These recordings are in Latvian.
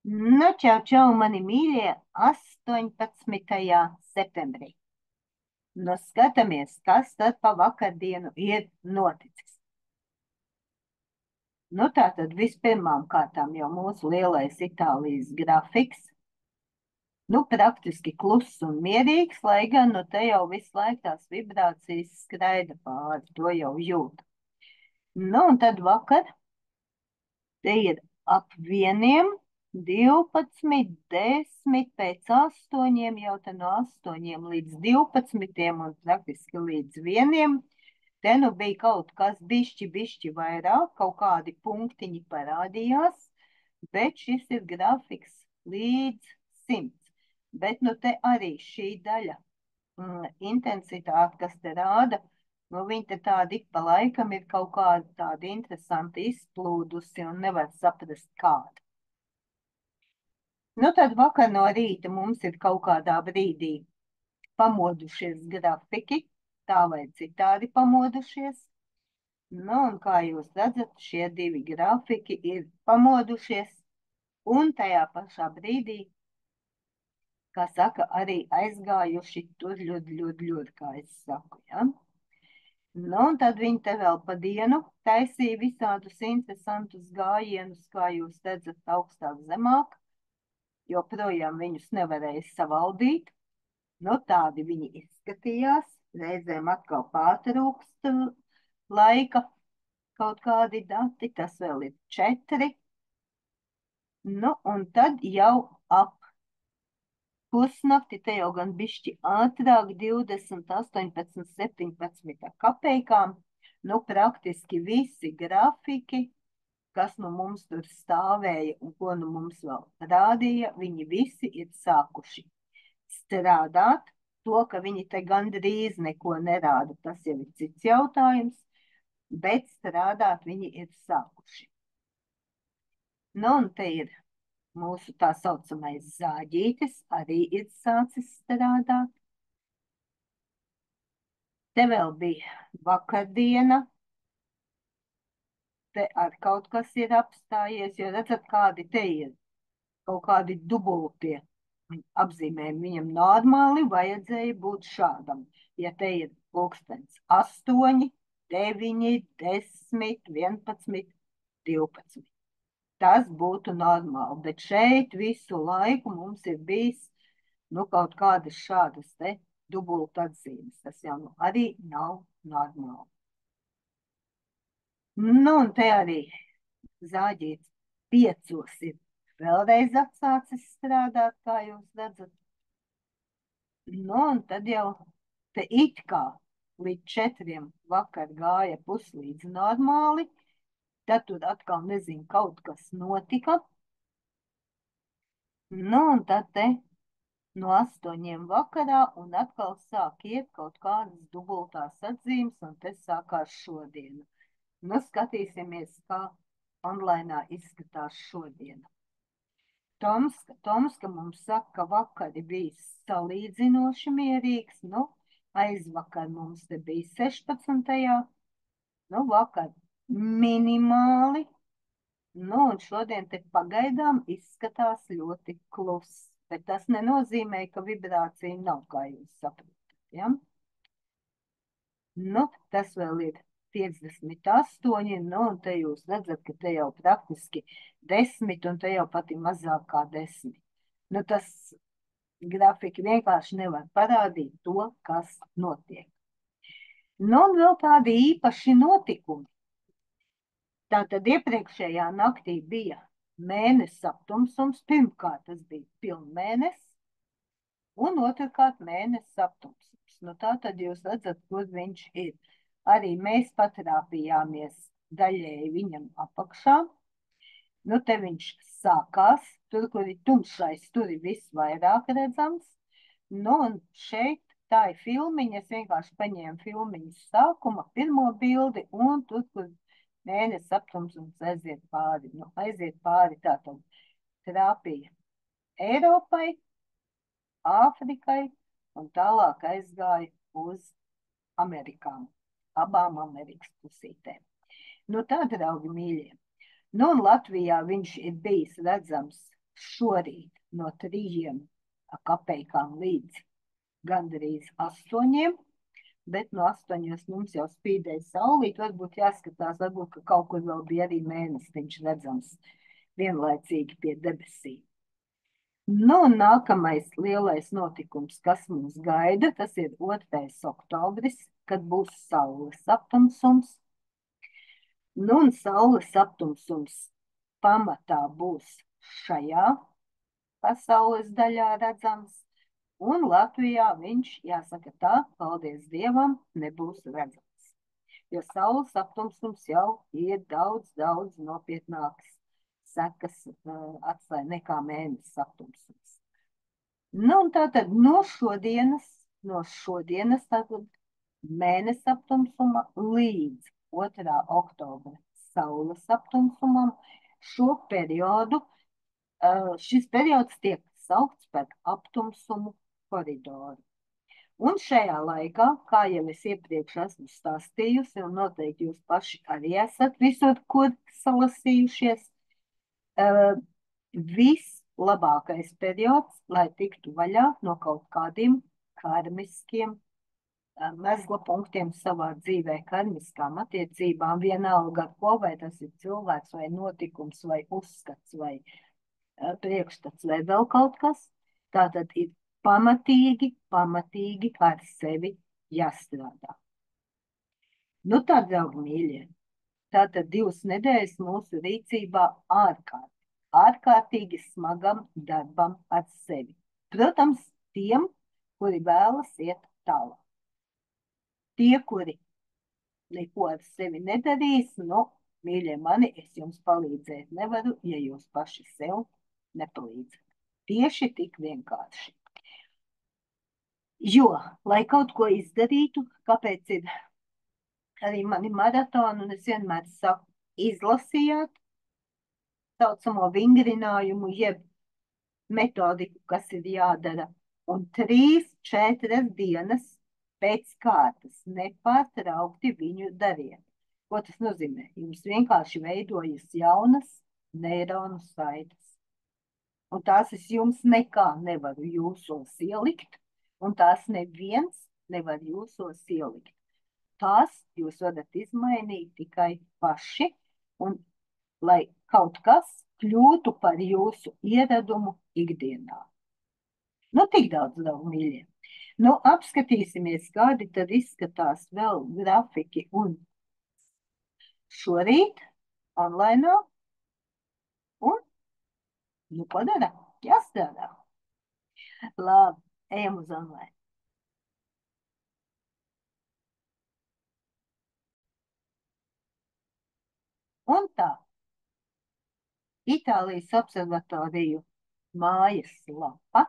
Nu, čau, čau, mani mīļie, 18. septembrī. Nu, skatāmies, kas tad pa vakardienu ir noticis. Nu, tātad vispirmām kārtām jau mūsu lielais Itālijas grafiks. Nu, praktiski kluss un mierīgs, lai gan, nu, te jau visu laiku tās vibrācijas skraida pāri, to jau jūt. Nu, un tad vakar te ir ap 1, 12, 10, pēc 8, jau te no 8 līdz 12 un praktiski līdz 1. Te nu bija kaut kas bišķi vairāk, kaut kādi punktiņi parādījās, bet šis ir grafiks līdz 100. Bet nu te arī šī daļa intensitāte, kas te rāda, nu, viņa te tāda ik pa laikam ir kaut kāda tāda interesanti izplūdusi un nevar saprast kāda. Nu, tad vakar no rīta mums ir kaut kādā brīdī pamodušies grafiki, tā vai citādi pamodušies. Nu, un kā jūs redzat, šie divi grafiki ir pamodušies un tajā pašā brīdī, kā saka, arī aizgājuši tur ļud, kā es saku, ja? Nu, un tad viņi te vēl pa dienu taisīja visādus interesantus gājienus, kā jūs redzat, augstāk, zemāk, jo projām viņus nevarēja savaldīt. Nu, tādi viņi izskatījās, reizēm atkal pārtrūkst laika, kaut kādi dati, tas vēl ir 4. Nu, un tad jau ap pusnakti, te jau gan bišķi ātrāk, 20, 18, 17 kapeikām, nu praktiski visi grafiki, kas nu mums tur stāvēja un ko nu mums vēl rādīja, viņi visi ir sākuši strādāt. To, ka viņi te gandrīz neko nerāda, tas jau ir cits jautājums, bet strādāt viņi ir sākuši. Nu, un te ir mūsu tā saucamais zāģītis, arī ir sācis strādāt. Te vēl bija vakardiena. Te ar kaut kas ir apstājies, jo redzat, kādi te ir. Kaut kādi dubultie apzīmējumi. Viņam normāli vajadzēja būt šādam. Ja te ir pulkstens 8, 9, 10, 11, 12. Tas būtu normāli, bet šeit visu laiku mums ir bijis nu, kaut kādas šādas te dubulta atzīmes. Tas jau nu arī nav normāli. Nu, un te arī zāģīts 5 ir vēlreiz atsācis strādāt, kā jūs redzat. Nu, un tad jau te it kā līdz 4 vakar gāja puslīdz normāli, tad tur atkal nezinu, kaut kas notika. Nu, un tad te no 8 vakarā un atkal sāk iet kaut kādas dubultās atzīmes, un te sākās šodiena. Nu, skatīsimies, kā onlainā izskatās šodiena. Tomska mums saka, ka vakari bija salīdzinoši mierīgs, nu, aizvakar mums te bija 16. Nu, vakar minimāli, nu, un šodien te pagaidām izskatās ļoti kluss, bet tas nenozīmē, ka vibrācija nav, kā jūs saprotat, ja? Nu, tas vēl ir 58, nu, un te jūs redzat, ka te jau praktiski 10, un te jau pat ir mazāk kā 10. Nu, tas grafiki vienkārši nevar parādīt to, kas notiek. Nu, un vēl tādi īpaši notikumi. Tātad iepriekšējā naktī bija mēnesis aptumsums, pirmkārt tas bija pilnmēnesis, un otrkārt mēnesis aptumsums. Nu, tātad jūs redzat, kur viņš ir. Arī mēs patrāpījāmies daļēji viņam apakšā. Nu, te viņš sākās, tur, kur ir tumšais, tur ir viss vairāk redzams. Nu, un šeit tā ir filmiņa, es vienkārši paņēmu filmiņas sākuma, pirmo bildi, un tur, kur mēnesis aptumsums aiziet pāri. Nu, aiziet pāri tātad trāpīja Eiropai, Āfrikai, un tālāk aizgāja uz Amerikām, abām Amerikas pusītēm. Nu, tā, draugi mīļie. Nu, un Latvijā viņš ir bijis redzams šorīt no 3 kapeikām līdz gandrīz 8, bet no 8 mums jau spīdēja saulīt, varbūt jāskatās, varbūt, ka kaut kur vēl bija arī mēnestiņš redzams vienlaicīgi pie debesīm. Nu, un nākamais lielais notikums, kas mūs gaida, tas ir 2. oktobris, kad būs saules aptumsums. Nu, un saules aptumsums pamatā būs šajā pasaules daļā redzams, un Latvijā viņš, jāsaka tā, paldies Dievam, nebūs redzams. Jo saules aptumsums jau ir daudz, daudz nopietnāks sekas atstāja nekā mēnesis aptumsums. Nu, un tātad no šodienas tātad mēnesis aptumsuma līdz 2. oktobra saules aptumsumam šo periodu, šis periods tiek saukts par aptumsumu koridoru. Un šajā laikā, kā jau es iepriekš esmu stāstījusi, un noteikti jūs paši arī esat visur, kur salasījušies, vislabākais periods, lai tiktu vaļā no kaut kādiem karmiskiem mezgla punktiem savā dzīvē, karmiskām attiecībām, vienalga ar ko, vai tas ir cilvēks, vai notikums, vai uzskats, vai priekšstats, vai vēl kaut kas. Tātad ir pamatīgi ar sevi jāstrādā. Nu tā, draugi mīļie, tātad 2 nedēļas mūsu rīcībā ārkārtīgi smagam darbam ar sevi. Protams, tiem, kuri vēlas iet tālāk. Tie, kuri neko ar sevi nedarīs, nu, mīļie mani, es jums palīdzēt nevaru, ja jūs paši sev nepalīdzat. Tieši tik vienkārši. Jo, lai kaut ko izdarītu, kāpēc ir arī mani maratoni, un es vienmēr saku, izlasījāt saucamo vingrinājumu, jeb metodiku, kas ir jādara, un 3-4 dienas pēc kārtas nepārtraukti viņu dariet. Ko tas nozīmē? Jums vienkārši veidojas jaunas neironu saites. Un tās es jums nekā nevaru jūsos ielikt, un tās neviens nevar jūsos ielikt. Tās jūs varat izmainīt tikai paši, un lai kaut kas kļūtu par jūsu ieradumu ikdienā. Nu, tik daudz, draugi mīļie. Nu, apskatīsimies, kādi tad izskatās vēl grafiki, un šorīt online, un, nu, ko dara? Jāstrādā. Labi, ejam uz online. Un tā, Itālijas observatoriju mājas lapa.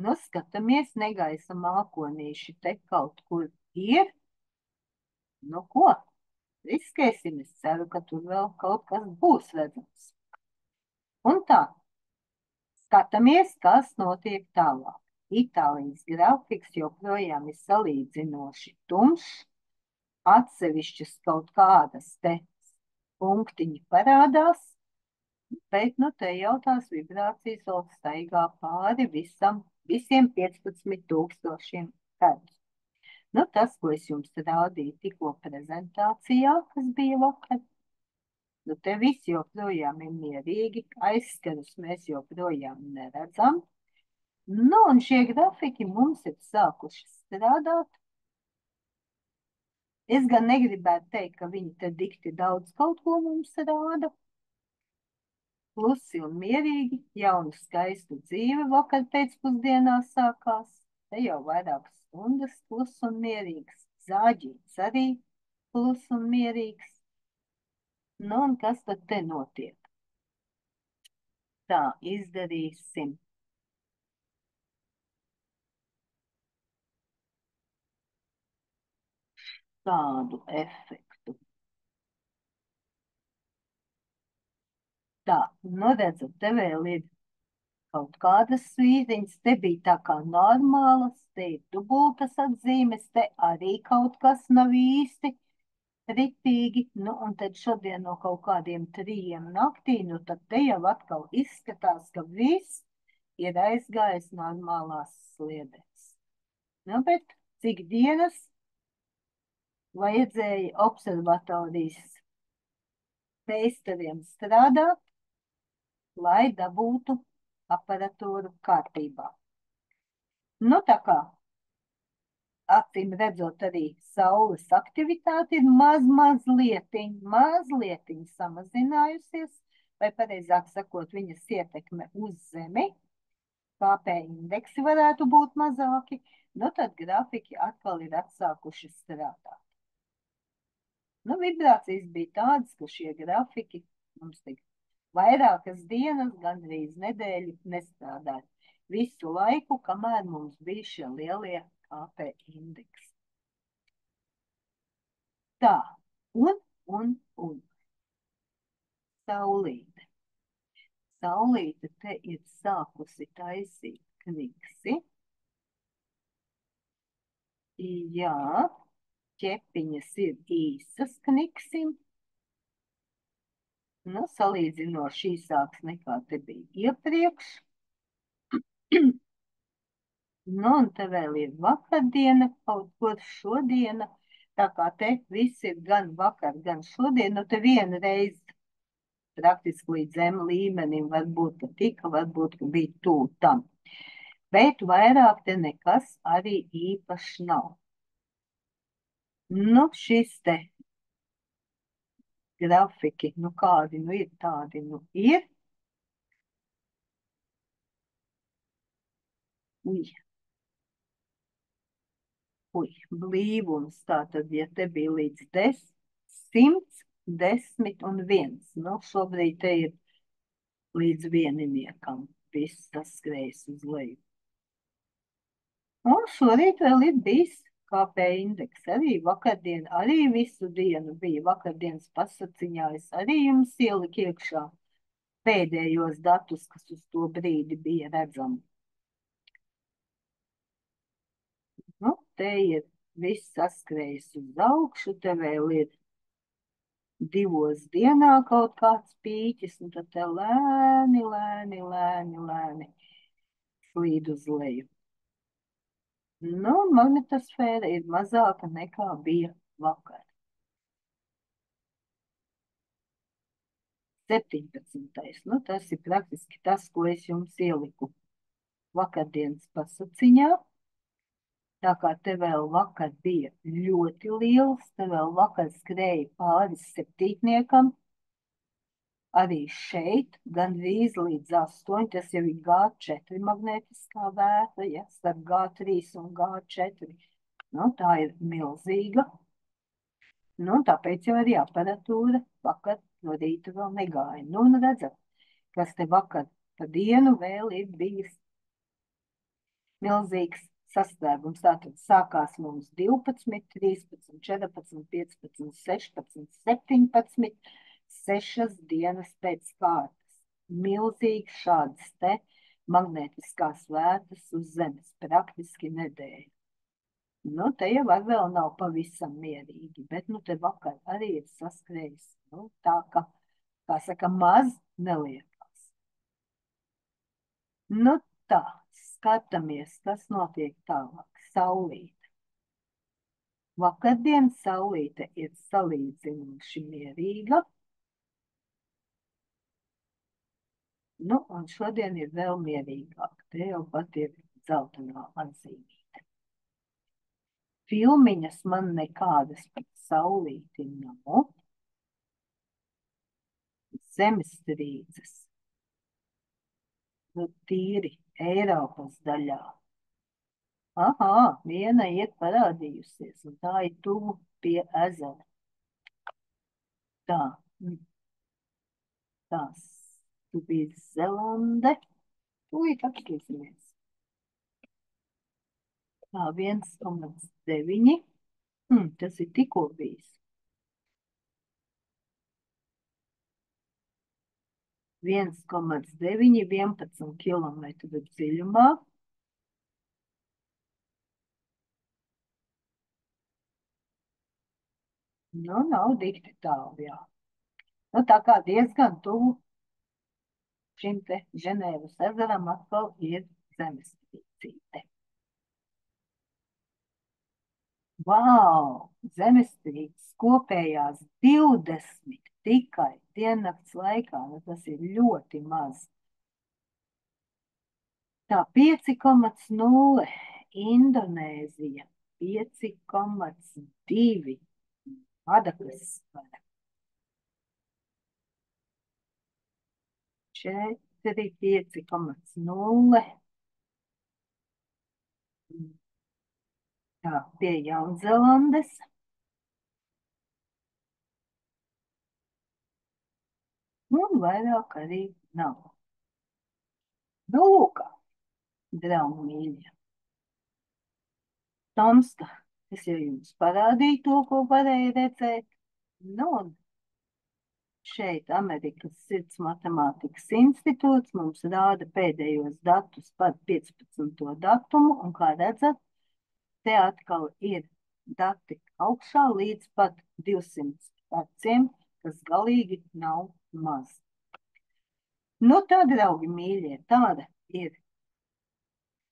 Nu, skatāmies, negaisa mākonīši te kaut kur ir. Nu, ko? Riskēsim, es ceru, ka tur vēl kaut kas būs redzams. Un tā, skatāmies, kas notiek tālāk. Itālijas grafiks joprojām ir salīdzinoši tumšs, atsevišķas kaut kādas te punktiņi parādās, bet, nu, te jau tās vibrācijas vēl staigā pāri visiem 15,000 hertz. Nu, tas, ko es jums rādīju tikko prezentācijā, kas bija vakar, nu, te viss joprojām ir mierīgi, aizskarus mēs joprojām neredzam. Nu, un šie grafiki mums ir sākuši strādāt. Es gan negribētu teikt, ka viņi te dikti daudz kaut ko mums rāda. Klusi un mierīgi, jaunu skaistu dzīve vakar pēcpusdienā sākās. Te jau vairākas stundas klus un mierīgs. Zāģīts arī klus un mierīgs. Nu, un kas tad te notiek? Tā, izdarīsim. Tādu efektu. Tā, nu redzat, te vēl ir kaut kādas svīziņas, te bija tā kā normālas, te ir dubultas atzīmes, te arī kaut kas nav īsti ritīgi, nu, un tad šodien no kaut kādiem 3 naktī, nu, tad te jau atkal izskatās, ka viss ir aizgājis normālās sliedēs. Nu, bet cik dienas vajadzēja observatorijas meistariem strādāt, lai dabūtu aparatūru kārtībā. Nu, tā kā acīm redzot, arī saules aktivitāte ir mazlietiņ samazinājusies, vai pareizāk sakot, viņas ietekme uz Zemi, KP indeksi varētu būt mazāki, nu tad grafiki atkal ir atsākuši strādāt. Nu, vibrācijas bija tādas, ka šie grafiki mums tik vairākas dienas, gandrīz nedēļu nestrādāja. Visu laiku, kamēr mums bija šie lielie KP indeksi. Tā, un. Saulīte. Saulīte te ir sākusi taisīt kniksi. Jā, ķepiņas ir īsas kniksim. Nu, salīdzinoši īsāks nekā te bija iepriekš. Nu, un te vēl ir vakardiena, kaut kur šodiena. Tā kā te viss ir gan vakar, gan šodien, nu te viena reize praktiski līdz zem līmenim, varbūt, ka tika, varbūt, ka bija tuvu tam. Bet vairāk te nekas arī īpašs nav. Nu, šis te grafiki, nu kādi, nu ir tādi, nu ir. Blīvums, tātad, ja te bija līdz 100, 10 un 1. Nu, šobrīd te ir līdz 1. Viss tas skrējas uz leju. Un šorīt vēl ir bijis KP indeks. Arī vakardien, arī visu dienu bija vakardienas pasaciņā. Es arī jums ieliku iekšā pēdējos datus, kas uz to brīdi bija redzami. Nu, te ir viss saskrējis uz augšu, te vēl ir 2 dienā kaut kāds pīķis, un tad te lēni slīd uz leju. Nu, magnetosfēra ir mazāka nekā bija vakar. 17. Nu, tas ir praktiski tas, ko es jums ieliku vakardienas pasaciņā. Tā kā te vēl vakar bija ļoti liels, te vēl vakar skrēja pāris 7. Arī šeit gandrīz līdz 8, tas jau ir G4 magnētiskā vētra, ja, starp G3 un G4. Nu, tā ir milzīga. Nu, tāpēc jau arī aparatūra vakar no rīta vēl negāja. Nu, un redzat, kas te vakar pa dienu vēl ir bijis milzīgs sastrēgums. Tātad sākās mums 12, 13, 14, 15, 16, 17, 6 dienas pēc kārtas. Milzīgi šādas te magnētiskās vētras uz Zemes, praktiski nedēļa. Nu, te jau vēl nav pavisam mierīgi, bet nu te vakar arī ir saskrējis. Nu, tā ka, kā saka, maz neliekās. Nu, tā. Skatāmies, kas notiek tālāk. Saulīte. Vakardien saulīte ir salīdzinoši mierīga. Nu, un šodien ir vēl mierīgāk. Te jau pat ir dzeltenā atzīmīte. Filmiņas man nekādas par saulīti nav. Zemestrīces. Nu, tīri Eiropas daļā. Aha, viena ir parādījusies, un tā ir tuvu pie ezera. Tā, tās tu bija Zelande. Tūlīt apskatīsimies. Tā, 1,9. Tas ir tikko bijis. 1,9, 11 kilometru dziļumā. Nu, nav dikti tālu, jā. Nu, tā kā diezgan tuvu šim te Ženēvas ezeram atkal ir zemestrīcīte. Vau! Zemestrīces kopējās 20 tikai diennakts laikā. Nu, tas ir ļoti maz. Tā 5,0. Indonēzija 5,2. Madagaskara 4, 5,0. Tā, pie Jaunzēlandes. Un vairāk arī nav. Nu, lūk, draugi mīļie. Tomska, es jau jums parādīju to, ko varēja redzēt. Nu, un šeit Amerikas Sirds matemātikas institūts mums rāda pēdējos datus par 15. datumu, un kā redzat, te atkal ir dati augšā līdz pat 200 veciem, kas galīgi nav maz. Nu, tā, draugi mīļie, tāda ir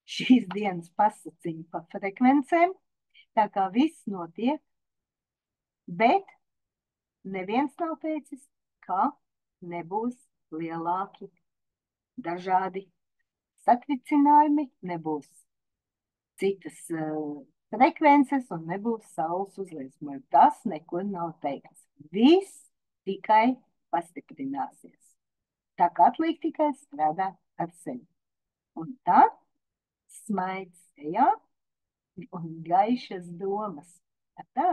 šīs dienas pasaciņa par frekvencēm, tā kā viss notiek, bet neviens nav teicis, ka nebūs lielāki dažādi satricinājumi, nebūs citas frekvences un nebūs saules uzliesmojumi. Tas nekur nav teikts. Viss tikai pastiprināsies. Tā kā atliek tikai strādāt ar sevi. Un tā smaids sejā un gaišas domas. Tā!